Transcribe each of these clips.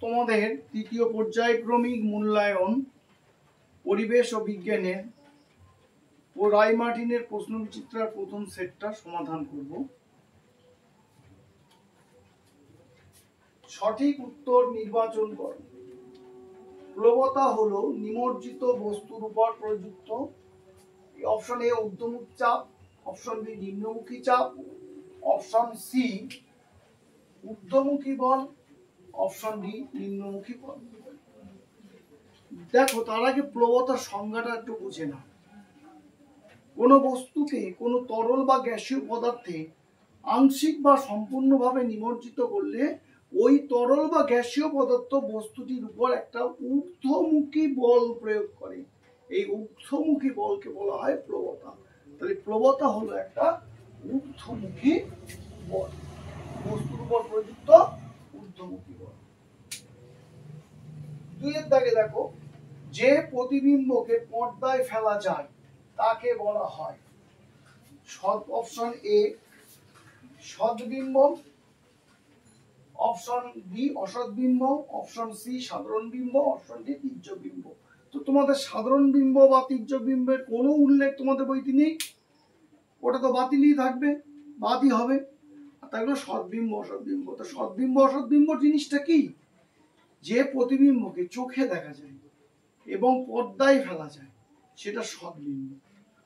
তোমাদের তৃতীয় পর্যায়ক্রমিক মূল্যায়ন পরিবেশ ও বিজ্ঞানের ও রায়মার্টিনের প্রশ্নবিচিত্রার প্রথম সেটটা সমাধান করব। সঠিক উত্তর নির্বাচন করো। প্লবতা হলো নিমজ্জিত বস্তুর উপর প্রযুক্ত অপশন এ ঊর্ধ্বমুখী চাপ, অপশন বি নিম্নমুখী চাপ, অপশন সি ঊর্ধ্বমুখী বল, অপশন ডি নিম্নমুখী বল। দেখো তার আগে প্লবতার সংজ্ঞাটা একটু বুঝে নাও। কোন বস্তুকে কোন তরল বা গ্যাসীয় পদার্থে আংশিক বা সম্পূর্ণভাবে নিমজ্জিত করলে ওই তরল বা গ্যাসীয় পদার্থ বস্তুটির উপর একটা ঊর্ধ্বমুখী বল প্রয়োগ করে। এই ঊর্ধ্বমুখী বলকে বলা হয় প্লবতা। তাহলে প্লবতা হলো একটা ঊর্ধ্বমুখী বল, বস্তুর উপর প্রযুক্ত ঊর্ধ্বমুখী বল। দুইয়ের দাগে দেখো, যে প্রতিবিম্বকে পর্দায় ফেলা যায় তাকে বলা হয় অপশন এ সদ্বিম্ব, অপশন বি অসদ্বিম্ব, অপশন সি সাধারণ বিম্ব, অপশন ডি তির্যক বিম্ব। তো তোমাদের সাধারণ বিম্ব বা তির্যক বিম্বের কোনো উল্লেখ তোমাদের বইতে নেই, ওটা তো বাতিলই থাকবে, বাদই হবে। তাহলে সদ্বিম্ব অসদ্বিম্ব। তো সদ্বিম্ব অসদ্বিম্ব জিনিসটা কি? যে প্রতিবিম্বকে চোখে দেখা যায় এবং পর্দায় ফেলা যায় সেটা সদ্বিম্ব,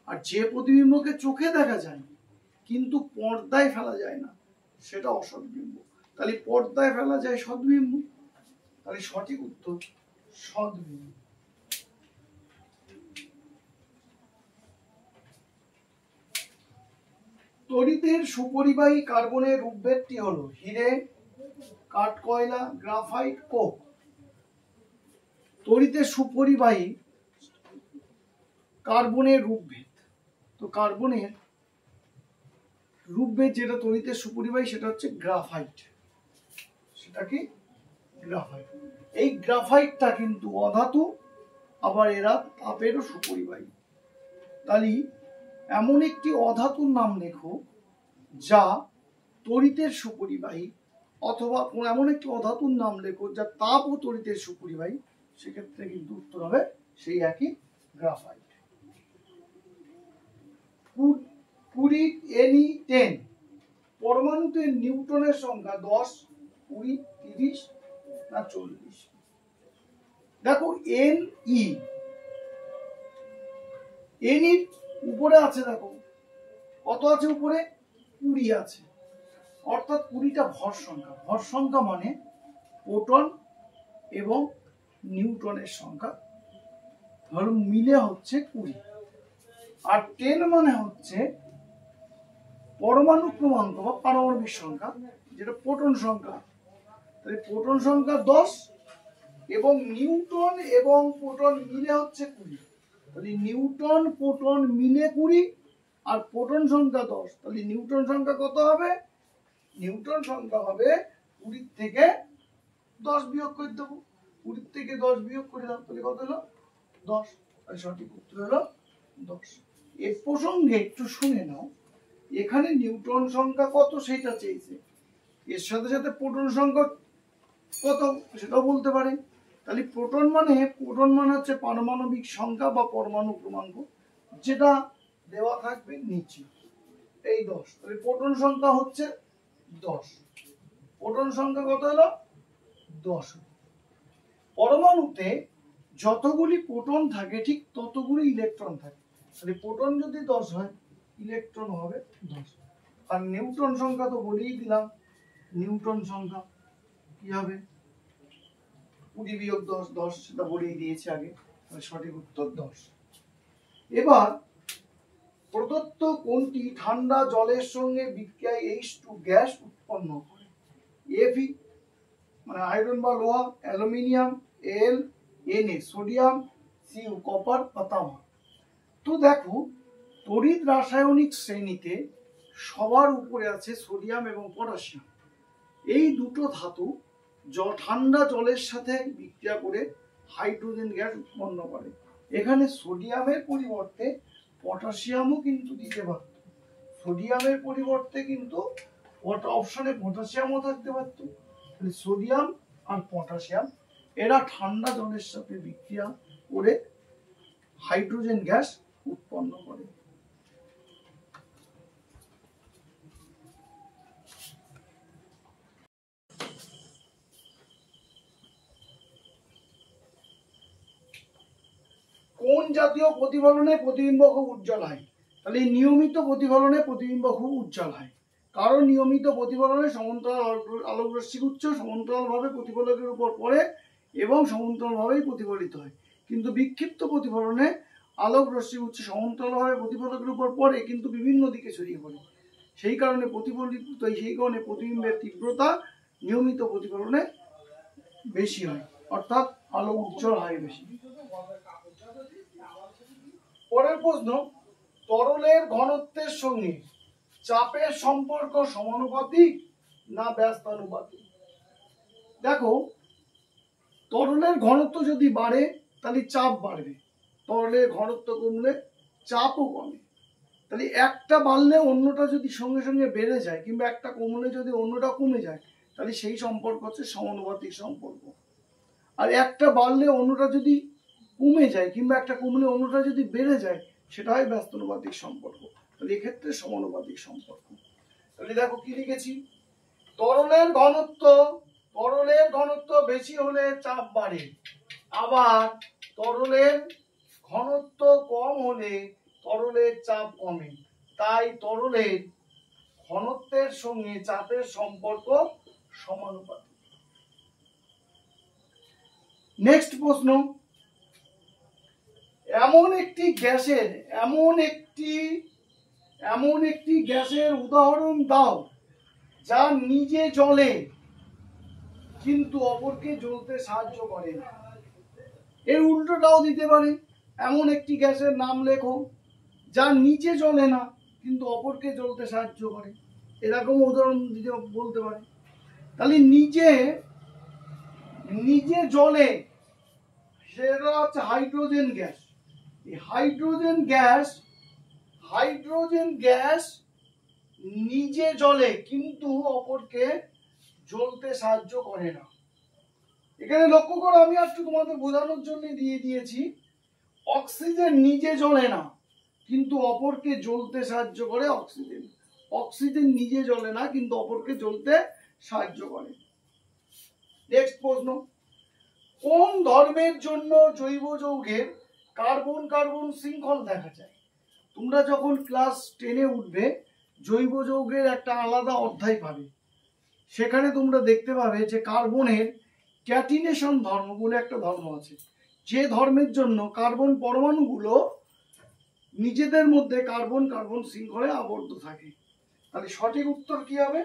আর যে প্রতিবিম্বকে চোখে দেখা যায় কিন্তু পর্দায় ফেলা যায় না সেটা অসদ্বিম্ব। তাহলে পর্দায় ফেলা যায় সদ্বিম্ব, তাহলে সঠিক উত্তর সদ্বিম্ব। তড়িতের সুপরিবাহী কার্বনের রূপভেদটি হলো হিরে, কাঠকয়লা, গ্রাফাইট, কোক। তড়িতের সুপরিবাহী কার্বনের রূপভেদ, তো কার্বনের রূপভেদ যেটা তড়িতের সুপরিবাহী সেটা হচ্ছে গ্রাফাইট। সেটা কি? গ্রাফাইট। এই গ্রাফাইটটা কিন্তু অধাতু, আবার এরা তাপেরও সুপরিবাহী। তাহলে এমন একটি অধাতুর নাম লেখো যা তড়িতের সুপরিবাহী, অথবা এমন একটি অধাতুর নাম লেখো যা তাপ ও তড়িতের সুপরিবাহী। সেক্ষেত্রে কিন্তু উত্তর হবে সেই একই গ্রাফাইট। 20 পরমাণুতে নিউটনের সংখ্যা 10, 20, 30 না 40? দেখো Ni উপরে আছে, দেখো কত আছে উপরে? 20 আছে, অর্থাৎ 20টা ভর সংখ্যা। ভর সংখ্যা মানে প্রোটন এবং নিউটনের সংখ্যা ধরুন মিলে হচ্ছে 20, আর 10 মানে হচ্ছে পরমাণু ক্রমাঙ্ক বা পারমাণবিক সংখ্যা, যেটা প্রোটন সংখ্যা। তাহলে প্রোটন সংখ্যা 10 এবং নিউটন এবং প্রোটন মিলে হচ্ছে 20। তাহলে নিউটন প্রোটন মিলে 20 আর প্রোটন সংখ্যা 10। তাহলে নিউটন সংখ্যা কত হবে? নিউটন সংখ্যা হবে 20 থেকে 10 বিয়োগ করে দেবো। 20 থেকে 10 বিয়োগ করে দাও, তাহলে কত হলো? 10। তাহলে সঠিক উত্তর হলো 10। এর প্রসঙ্গে একটু শুনে নাও, এখানে নিউটন সংখ্যা কত সেটা চেয়েছে, এর সাথে সাথে প্রোটন সংখ্যা কত সেটাও বলতে পারে। তাহলে প্রোটন মানে হচ্ছে পারমাণবিক সংখ্যা বা পরমাণু ক্রমাঙ্ক, যেটা দেওয়া থাকবে নিচে, এই 10। তাহলে প্রোটন সংখ্যা হচ্ছে 10। প্রোটন সংখ্যা কত হলো? 10। পরমাণুতে যতগুলি প্রোটন থাকে ঠিক ততগুলি ইলেকট্রন থাকে। তাহলে প্রোটন যদি 10 হয়, ইলেকট্রন হবে 10। আর নিউটন সংখ্যা তো বলেই দিলাম, নিউটন সংখ্যা কি হবে? 20 বিয়োগ 10, 10 সেটা বলেই দিয়েছে আগে। তাহলে সঠিক উত্তর 10। এবার প্রদত্ত কোনটি ঠান্ডা জলের সঙ্গে বিক্রিয়ায় H2 গ্যাস উৎপন্ন করে? Fe মানে আয়রন বা লোহা, aluminium, Al, Na sodium, Cu copper বা তামা। তো দেখো তড়িৎ রাসায়নিক শ্রেণীতে সবার উপরে আছে সোডিয়াম এবং পটাশিয়াম। এই দুটো ধাতু ঠান্ডা জলের সাথে বিক্রিয়া করে হাইড্রোজেন গ্যাস উৎপন্ন করে। এখানে সোডিয়ামের পরিবর্তে পটাশিয়ামও কিন্তু দিতে পারত, সোডিয়ামের পরিবর্তে কিন্তু অপশনে পটাশিয়ামও থাকতে পারত। সোডিয়াম আর পটাশিয়াম, এরা ঠান্ডা জলের সাথে বিক্রিয়া করে হাইড্রোজেন গ্যাস উৎপন্ন করে। কোন জাতীয় প্রতিফলনে প্রতিবিম্ব খুব উজ্জ্বল হয়? তাহলে নিয়মিত প্রতিফলনে প্রতিবিম্ব খুব উজ্জ্বল হয়, কারণ নিয়মিত প্রতিফলনে সমান্তরাল আলোকরশ্মিগুচ্ছ সমান্তরালভাবে প্রতিফলকের উপর পড়ে এবং সমান্তরালভাবেই প্রতিফলিত হয়। কিন্তু বিক্ষিপ্ত প্রতিফলনে আলোকরশ্মিগুচ্ছ সমান্তরালভাবে প্রতিফলকের উপর পড়ে কিন্তু বিভিন্ন দিকে ছড়িয়ে পড়ে, সেই কারণে প্রতিবিম্বের তীব্রতা নিয়মিত প্রতিফলনে বেশি হয়, অর্থাৎ আলো উজ্জ্বল হয় বেশি। পরের প্রশ্ন, তরলের ঘনত্বের সঙ্গে চাপের সম্পর্ক সমানুপাতিক না ব্যস্তানুপাতিক? দেখো, তরলের ঘনত্ব যদি বাড়ে তাহলে চাপ বাড়বে, তরলের ঘনত্ব কমলে চাপও কমে। তাহলে একটা বাড়লে অন্যটা যদি সঙ্গে সঙ্গে বেড়ে যায় কিংবা একটা কমলে যদি অন্যটা কমে যায়, তাহলে সেই সম্পর্ক হচ্ছে সমানুপাতিক সম্পর্ক। আর একটা বাড়লে অন্যটা যদি কমে যায় কিংবা একটা কমলে অন্যটা যদি বেড়ে যায়, সেটা হয় ব্যস্তানুপাতিক সম্পর্ক। তাহলে এক্ষেত্রে সমানুপাতিক সম্পর্ক। তাহলে দেখো কি লিখেছি, তরলের ঘনত্ব বেশি হলে চাপ বাড়ে, আবার তরলের ঘনত্ব কম হলে তরলের চাপ কমে, তাই তরলের ঘনত্বের সঙ্গে চাপের সম্পর্ক সমানুপাতিক। নেক্সট প্রশ্ন, এমন একটি গ্যাসের উদাহরণ দাও যা নিজে জ্বলে কিন্তু অপরকে জ্বলতে সাহায্য করে না। এর উল্টোটাও দিতে পারে, এমন একটি গ্যাসের নাম লেখো যা নিজে জ্বলে না কিন্তু অপরকে জ্বলতে সাহায্য করে, এরকম উদাহরণ দিতে বলতে পারে। তাহলে নিজে জ্বলে সেটা হচ্ছে হাইড্রোজেন গ্যাস। এই হাইড্রোজেন গ্যাস নিজে জ্বলে কিন্তু অপরকে জ্বলতে সাহায্য করে না। এখানে লক্ষ্য করো, আমি একটু তোমাদের বোঝানোর জন্য দিয়ে দিয়েছি, অক্সিজেন নিজে জ্বলে না কিন্তু অপরকে জ্বলতে সাহায্য করে। অক্সিজেন নিজে জ্বলে না কিন্তু অপরকে জ্বলতে সাহায্য করে। নেক্সট প্রশ্ন, কোন ধর্মের জন্য জৈব যৌগের কার্বন কার্বন শৃঙ্খল দেখা যায়? তোমরা যখন ক্লাস 10-এ উঠবে, জৈব যৌগের একটা আলাদা অধ্যায় পাবে, সেখানে তোমরা দেখতে পাবে যে কার্বনের ক্যাটিনেশন ধর্ম বলে একটা ধর্ম আছে, যে ধর্মের জন্য কার্বন পরমাণুগুলো নিজেদের মধ্যে কার্বন কার্বন শৃঙ্খলে আবদ্ধ থাকে। তাহলে সঠিক উত্তর কি হবে?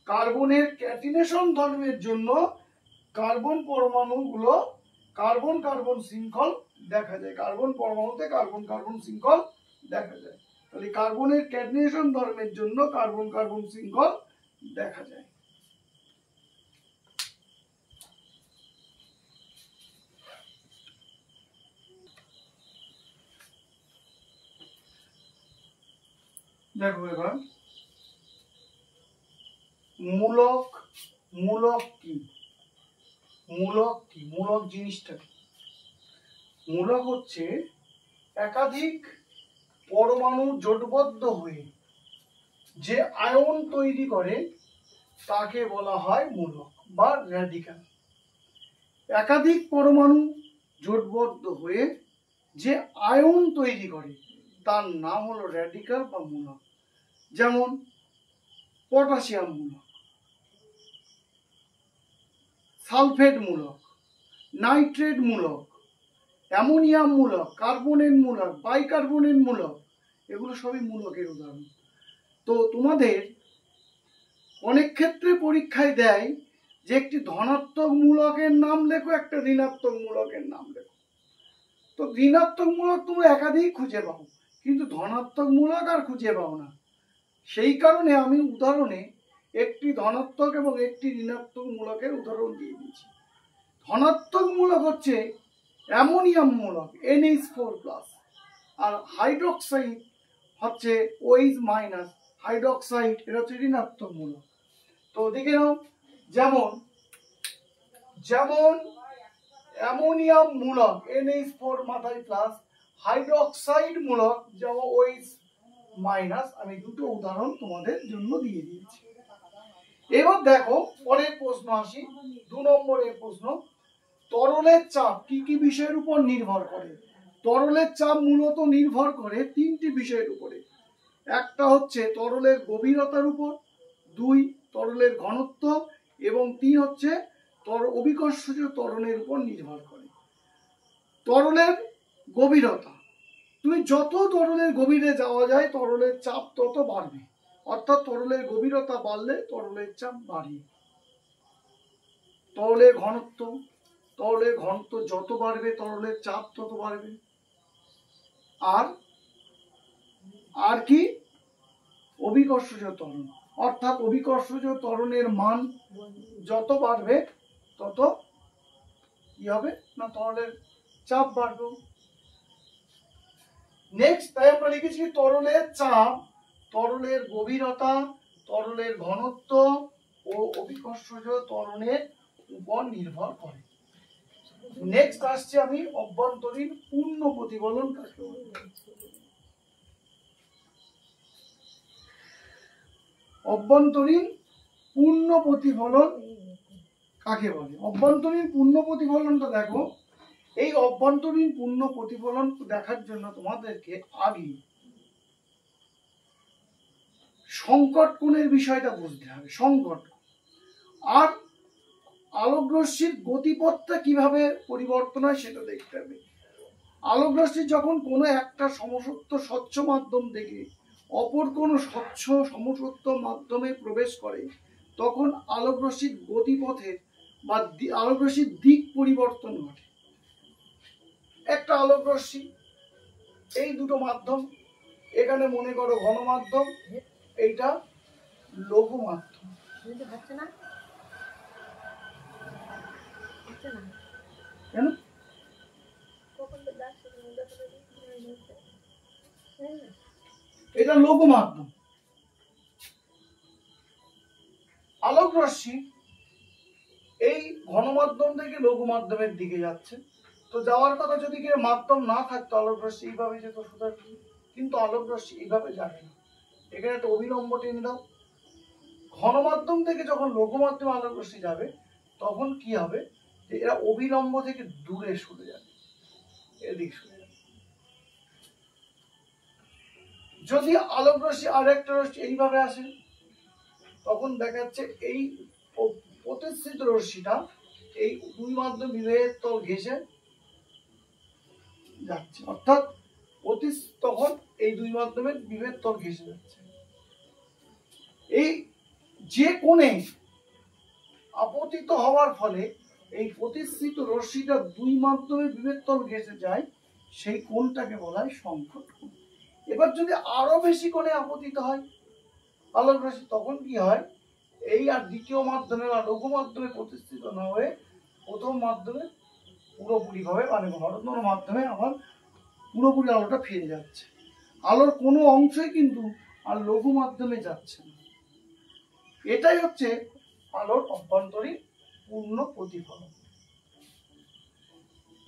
কার্বনের ক্যাটিনেশন ধর্মের জন্য কার্বন পরমাণুগুলো কার্বন কার্বন শৃঙ্খল দেখা যায়, কার্বন পরমাণুতে কার্বন কার্বন শৃঙ্খল দেখা যায়। তাহলে কার্বনের ক্যাটিনেশন ধর্মের জন্য কার্বন কার্বন শৃঙ্খল দেখা যায়। দেখো এবার মূলক কি? মূলক জিনিসটা কি? মূলক হচ্ছে একাধিক পরমাণু জোটবদ্ধ হয়ে যে আয়ন তৈরি করে তাকে বলা হয় মূলক বা র্যাডিক্যাল। একাধিক পরমাণু জোটবদ্ধ হয়ে যে আয়ন তৈরি করে তার নাম হলো র্যাডিক্যাল বা মূলক। যেমন পটাশিয়াম মূলক, সালফেট মূলক, নাইট্রেট মূলক, অ্যামোনিয়াম মূলক, কার্বনেট মূলক, বাইকার্বনেট মূলক, এগুলো সবই মূলকের উদাহরণ। তো তোমাদের অনেক ক্ষেত্রে পরীক্ষায় দেয় যে একটি ধনাত্মক মূলকের নাম লেখো, একটা ঋণাত্মক মূলকের নাম লেখো। তো ঋণাত্মক মূলক তোমরা একাধিক খুঁজে পাও, কিন্তু ধনাত্মক মূলক আর খুঁজে পাও না। সেই কারণে আমি উদাহরণে একটি ধনাত্মক এবং একটি ঋণাত্মক মূলকের উদাহরণ দিয়ে দিয়েছি। ধনাত্মক মূলক হচ্ছে অ্যামোনিয়াম মূলক NH4+, আর হাইড্রোক্সাইড হচ্ছে OH- হাইড্রোক্সাইড, এটা হচ্ছে ঋণাত্মক মূলক। তো দেখে নাও, যেমন যেমন অ্যামোনিয়াম মূলক NH4 মাথায় প্লাস, হাইড্রোক্সাইড মূলক যেমন OH মাইনাস। আমি দুটো উদাহরণ তোমাদের জন্য দিয়ে দিয়েছি। এবার দেখো পরের প্রশ্ন আসি, 2 নম্বরের প্রশ্ন। তরলের চাপ কি কি বিষয়ের উপর নির্ভর করে? তরলের চাপ মূলত নির্ভর করে 3টি বিষয়ের উপরে। একটা হচ্ছে তরলের গভীরতার উপর, 2 তরলের ঘনত্ব, এবং 3 হচ্ছে অভিকর্ষজ ত্বরণের উপর নির্ভর করে। তরলের গভীরতা, তুমি যত তরলের গভীরে যাওয়া যায় তরলের চাপ তত বাড়বে, অর্থাৎ তরলের গভীরতা বাড়লে তরলের চাপ বাড়ে। তরলের ঘনত্ব, তরলের ঘনত্ব যত বাড়বে তরলের চাপ তত বাড়বে। আর কি? অভিকর্ষজ ত্বরণ, অর্থাৎ অভিকর্ষজ ত্বরণের মান যত বাড়বে তত কি হবে না তরলের চাপ বাড়বে। নেক্সট তাই আমরা লিখেছি তরলের চাপ তরলের গভীরতা, তরলের ঘনত্ব ও অভিকর্ষজ ত্বরণের উপর নির্ভর করে। নেক্সট আসছে আমি অভ্যন্তরীণ পূর্ণ প্রতিফলন কাকে বলে। অভ্যন্তরীণ পূর্ণ প্রতিফলন কাকে বলে? অভ্যন্তরীণ পূর্ণ প্রতিফলনটা দেখো, এই অভ্যন্তরীণ পূর্ণ প্রতিফলন দেখার জন্য তোমাদেরকে আগে সংকট কোণের বিষয়টা বুঝতে হবে। সংকট আর আলোকরশ্মির গতিপথটা কিভাবে পরিবর্তন হয় সেটা দেখতে হবে। আলোকরশ্মি যখন কোনো একটা সমসত্ব স্বচ্ছ মাধ্যম থেকে অপর কোনো স্বচ্ছ সমসত্ব মাধ্যমে প্রবেশ করে তখন আলোকরশ্মির গতিপথের বা আলোকরশ্মির দিক পরিবর্তন ঘটে। একটা আলোকরশ্মি, এই দুটো মাধ্যম, এখানে মনে করো ঘন মাধ্যম, এইটা লঘু মাধ্যম। কেন? এটা লঘু মাধ্যম। আলোকরশ্মি এই ঘন মাধ্যম থেকে লঘু মাধ্যমের দিকে যাচ্ছে, তো যাওয়ার কথা যদি কি মাধ্যম না থাকতো আলোকরশ্মি এইভাবে যেত সোজাসুজি, কিন্তু আলোকরশ্মি এইভাবে যাবে না। এখানে একটা অভিলম্ব টেনে দাও। ঘন মাধ্যম থেকে যখন লঘু মাধ্যমে আলোকরশ্মি যাবে তখন কি হবে, যে এরা অভিলম্ব থেকে দূরে সরে যাবে, এদিক সরে যাবে। যদি আলোকরশ্মি আর একটা রশ্মি এইভাবে আসে তখন দেখা যাচ্ছে এই প্রতিসৃত রশ্মিটা এই দুই মাধ্যম বিভেদের তল ঘেঁষে যাচ্ছে, অর্থাৎ তখন এই দুই মাধ্যমের বিভেদ তল ঘেঁষে যাচ্ছে। এই যে কোণে আপতিত হওয়ার ফলে এই প্রতিসৃত রশ্মিটা দুই মাধ্যমের বিভেদ তল ঘেঁষে যায় সেই কোণটাকে বলা হয় সংকট কোণ। এবার যদি আরো বেশি কোণে আপতিত হয় আলোকরশ্মি তখন কি হয়, এই আর দ্বিতীয় মাধ্যমে বা লঘু মাধ্যমে প্রতিষ্ঠিত না হয়ে প্রথম মাধ্যমে পুরোপুরি ভাবে মানে ঘনত্বর মাধ্যমে আমার পুরোপুরি আলোটা ফিরে যাচ্ছে। আলোর কোনো অংশই কিন্তু আর লঘু মাধ্যমে যাচ্ছে না। এটাই হচ্ছে আলোর অভ্যন্তরীণ পূর্ণ প্রতিফলন।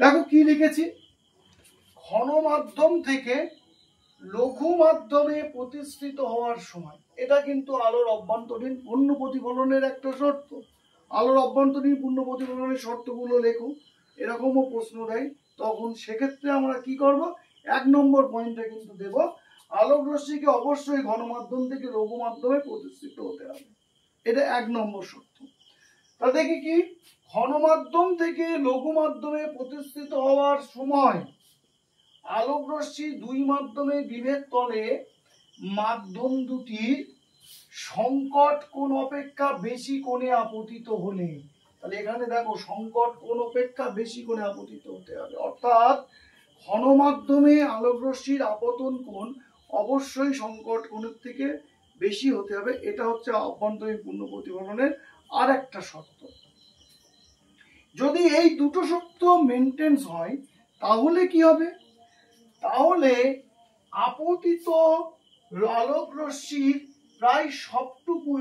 দেখো কি লিখেছি, ঘন মাধ্যম থেকে লঘু মাধ্যমে প্রতিষ্ঠিত হওয়ার সময়, এটা কিন্তু আলোর অভ্যন্তরীণ পূর্ণ প্রতিফলনের একটা শর্ত। আলোর অভ্যন্তরীণ পূর্ণ প্রতিফলনের শর্তগুলো লেখো, এরকমও প্রশ্ন দেয়। তখন সেক্ষেত্রে আমরা কি করব, 1 নম্বর পয়েন্টে কিন্তু দেব আলোক রশ্মিকে অবশ্যই ঘন মাধ্যম থেকে লঘু মাধ্যমে প্রতিষ্ঠিত হতে হবে, এটা 1 নম্বর শর্ত। তা দেখি কি, ঘন মাধ্যম থেকে লঘু মাধ্যমে প্রতিষ্ঠিত হওয়ার সময় আলোক রশ্মি দুই মাধ্যমে বিভেদ তলে মাধ্যম দুটির সংকট কোণ অপেক্ষা বেশি কোণে আপতিত হলে, তাহলে এখানে দেখো সংকট কোণ অপেক্ষা বেশি কোণে আপতিত হতে হবে, অর্থাৎ ঘন মাধ্যমে আলোক রশ্মির আপতন কোণ অবশ্যই সংকট কোণের থেকে বেশি হতে হবে। এটা হচ্ছে অভ্যন্তরীণ পূর্ণ প্রতিফলনের আর একটা শর্ত। যদি এই দুটো শর্ত মেনটেন্স হয় তাহলে কি হবে, তাহলে আপতিত আলোক রশ্মির প্রায় সবটুকু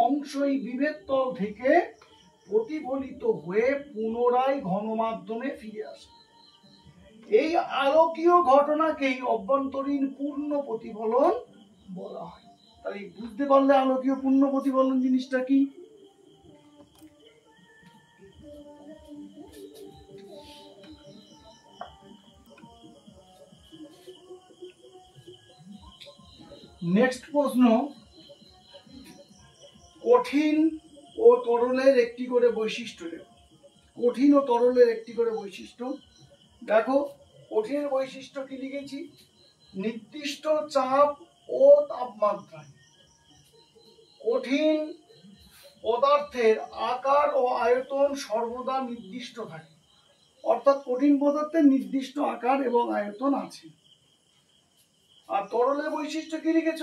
অংশই বিভেদ তল থেকে প্রতিফলিত হয়ে পুনরায় ঘনমাধ্যমে ফিরে আসে। এই আলোকীয় ঘটনাকেই অভ্যন্তরীণ পূর্ণ প্রতিফলন বলা হয়। তাহলে বুঝতে পারলে আলোকীয় পূর্ণ প্রতিফলন জিনিসটা কি। নেক্সট প্রশ্ন, কঠিন ও তরলের একটি করে বৈশিষ্ট্য দেব। কঠিন ও তরলের একটি করে বৈশিষ্ট্য দেখো। কঠিনের বৈশিষ্ট্য কি লিখেছি, নির্দিষ্ট চাপ ও তাপমাত্রায় কঠিন পদার্থের আকার ও আয়তন সর্বদা নির্দিষ্ট থাকে। অর্থাৎ কঠিন পদার্থের নির্দিষ্ট আকার এবং আয়তন আছে। আর তরলের বৈশিষ্ট্য কি লিখেছ,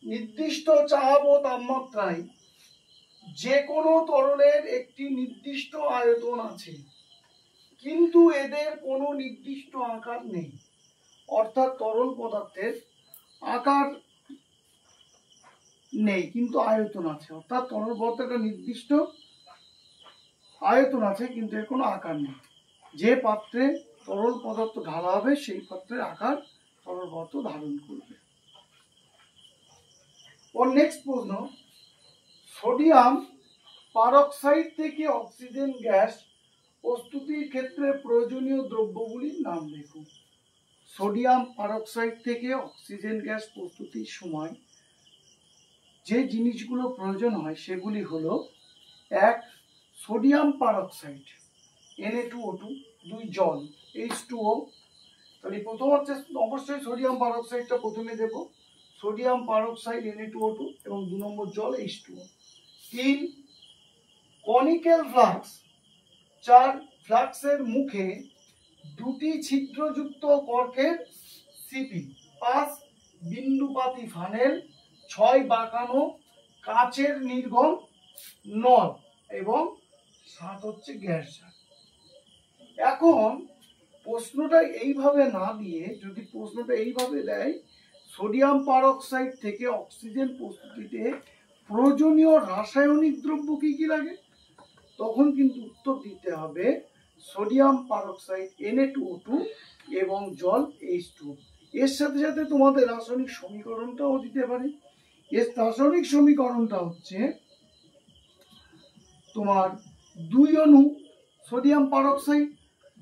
নির্দিষ্ট চাপ ও তাপমাত্রায় যে কোনো তরলের একটি নির্দিষ্ট আয়তন আছে, কিন্তু এদের কোনো নির্দিষ্ট আকার নেই। অর্থাৎ তরল পদার্থের আকার নেই কিন্তু আয়তন আছে। অর্থাৎ তরল পদার্থের একটা নির্দিষ্ট আয়তন আছে কিন্তু এর কোনো আকার নেই। যে পাত্রে তরল পদার্থ ঢালা হবে সেই পাত্রের আকার তরল পদার্থ ধারণ করবে। ওর নেক্সট প্রশ্ন, সোডিয়াম পারক্সাইড থেকে অক্সিজেন গ্যাস প্রস্তুতির ক্ষেত্রে প্রয়োজনীয় দ্রব্যগুলির নাম লেখো। সোডিয়াম পারক্সাইড থেকে অক্সিজেন গ্যাস প্রস্তুতির সময় যে জিনিসগুলো প্রয়োজন হয় সেগুলি হলো, 1 সোডিয়াম পারক্সাইড Na2O2, 2 জল H2O। তাহলে প্রথম হচ্ছে অবশ্যই সোডিয়াম পারক্সাইডটা প্রথমে দেব, সোডিয়াম পারক্সাইড Na2O2 এবং 2 নম্বর জল H2O। 3 কনিক্যাল ফ্লাক্স, 4 ফ্লাক্সের মুখে 2টি ছিদ্রযুক্ত কর্কের সিপি। 5 বিন্দুপাতি ফানেল। 6 বাঁকানো কাচের নির্গম নল এবং 7 হচ্ছে গ্যাস জার। এখন প্রশ্নটা এইভাবে না দিয়ে যদি প্রশ্নটা এইভাবে দেয়, সোডিয়াম পারক্সাইড থেকে অক্সিজেন প্রস্তুতিতে প্রয়োজনীয় রাসায়নিক দ্রব্য কি কি লাগে, তখন কিন্তু উত্তর দিতে হবে সোডিয়াম পারক্সাইড Na2O2 এবং জল H2O। এর সাথে সাথে তোমাদের রাসায়নিক সমীকরণটাও দিতে পারে। এর রাসায়নিক সমীকরণটা হচ্ছে তোমার 2 অণু সোডিয়াম পারক্সাইড,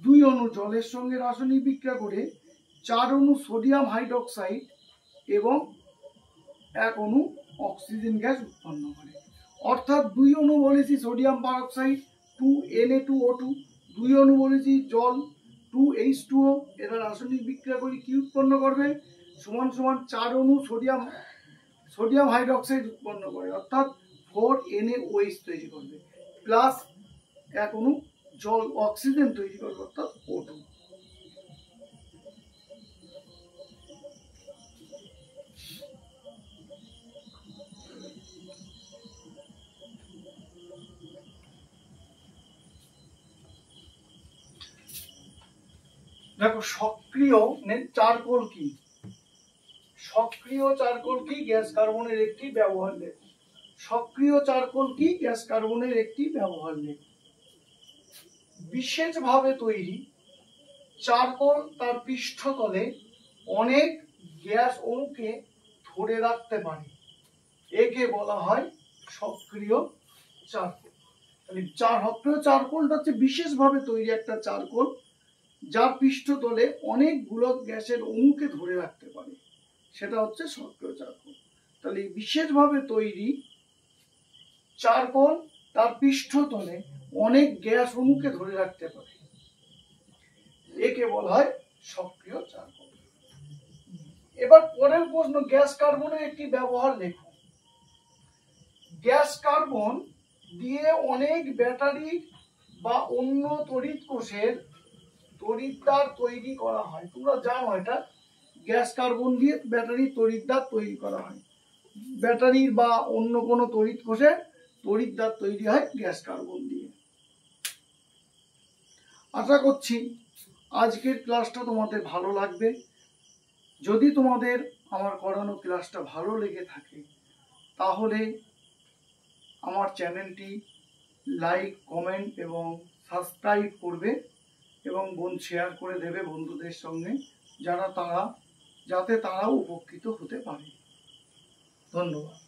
2 অণু জলের সঙ্গে রাসায়নিক বিক্রিয়া করে 4 অণু সোডিয়াম হাইড্রোক্সাইড এবং 1 অণু অক্সিজেন গ্যাস উৎপন্ন করে। অর্থাৎ 2 অণু বলেছি সোডিয়াম পারক্সাইড 2 Na2O2, 2 অণু বলেছি জল 2 H2O। এরা রাসায়নিক বিক্রিয়া করে কি উৎপন্ন করবে, সমান সমান 4 অণু সোডিয়াম হাইড্রোক্সাইড উৎপন্ন করে, অর্থাৎ 4 NaOH তৈরি করবে, প্লাস 1 অণু জল অক্সিজেন তৈরি করবে, অর্থাৎ O2। দেখো সক্রিয় চারকোল কি, সক্রিয় চারকোল কি, গ্যাস কার্বনের একটি ব্যবহার লেখ। সক্রিয় চারকোল কি, গ্যাস কার্বনের একটি ব্যবহার লেখ। বিশেষভাবে তৈরি চারকোল তার পৃষ্ঠতলে অনেক গ্যাস অণুকে ধরে রাখতে পারে, একে বলা হয় সক্রিয় চারকোল। তাহলে সক্রিয় চারকোলটা হচ্ছে বিশেষভাবে তৈরি একটা চারকোল যার পৃষ্ঠতলে অনেকগুলো গ্যাসের অণুকে ধরে রাখতে পারে, সেটা হচ্ছে সক্রিয় চারকোল। তাহলে বিশেষভাবে তৈরি চারকোল তার পৃষ্ঠতলে অনেক গ্যাস অণুকে ধরে রাখতে পারে, একে বলা হয় সক্রিয় চারকোল। এবার পরের প্রশ্ন, গ্যাস কার্বনের একটি ব্যবহার লেখো। গ্যাস কার্বন দিয়ে অনেক ব্যাটারি বা অন্য তড়িৎ কোষের তড়িৎদ্বার তৈরি করা হয়। তোমরা জানো এটা, গ্যাস কার্বন দিয়ে ব্যাটারি তড়িৎদ্বার তৈরি করা হয়। ব্যাটারির বা অন্য কোনো তড়িৎ কোষের তড়িৎদ্বার তৈরি হয় গ্যাস কার্বন দিয়ে। আশা করছি আজকের ক্লাসটা তোমাদের ভালো লাগবে। যদি তোমাদের আমার করানো ক্লাসটা ভালো লেগে থাকে তাহলে আমার চ্যানেলটি লাইক, কমেন্ট এবং সাবস্ক্রাইব করবে এবং শেয়ার করে দেবে বন্ধুদের সঙ্গে, যাতে তারাও উপকৃত হতে পারে। ধন্যবাদ।